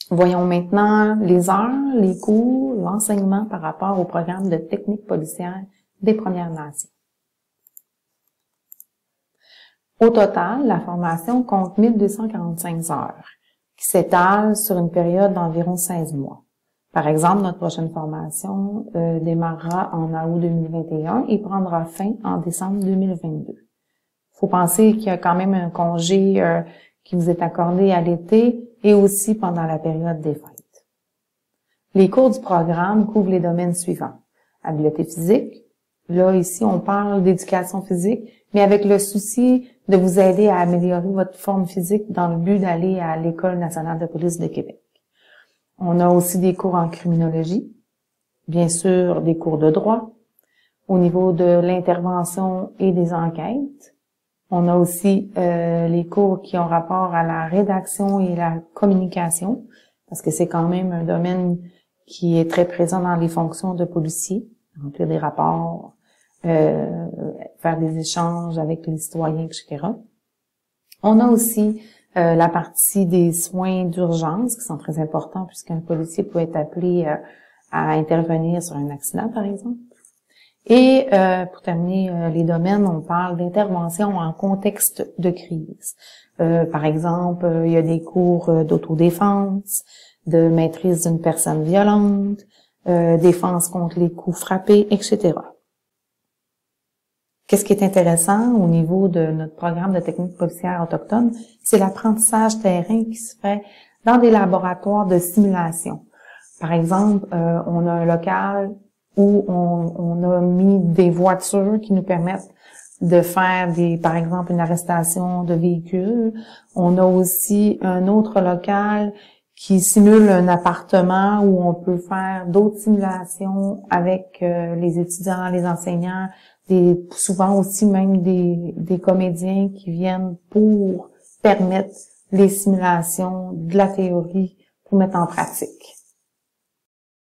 Voyons maintenant les heures, les cours, l'enseignement par rapport au programme de technique policière des Premières Nations. Au total, la formation compte 1245 heures, qui s'étalent sur une période d'environ 16 mois. Par exemple, notre prochaine formation démarrera en août 2021 et prendra fin en décembre 2022. Il faut penser qu'il y a quand même un congé qui vous est accordé à l'été et aussi pendant la période des fêtes. Les cours du programme couvrent les domaines suivants. Habileté physique. Là, ici, on parle d'éducation physique, mais avec le souci de vous aider à améliorer votre forme physique dans le but d'aller à l'École nationale de police de Québec. On a aussi des cours en criminologie, bien sûr des cours de droit, au niveau de l'intervention et des enquêtes. On a aussi les cours qui ont rapport à la rédaction et la communication, parce que c'est quand même un domaine qui est très présent dans les fonctions de policiers, remplir des rapports, faire des échanges avec les citoyens, etc. On a aussi la partie des soins d'urgence qui sont très importants puisqu'un policier peut être appelé à intervenir sur un accident, par exemple. Et pour terminer les domaines, on parle d'intervention en contexte de crise. Par exemple, il y a des cours d'autodéfense, de maîtrise d'une personne violente, défense contre les coups frappés, etc. Qu'est-ce qui est intéressant au niveau de notre programme de technique policière autochtone, c'est l'apprentissage terrain qui se fait dans des laboratoires de simulation. Par exemple, on a un local où on a mis des voitures qui nous permettent de faire par exemple, une arrestation de véhicules. On a aussi un autre local qui simule un appartement où on peut faire d'autres simulations avec les étudiants, les enseignants, souvent aussi même des comédiens qui viennent pour permettre les simulations de la théorie pour mettre en pratique.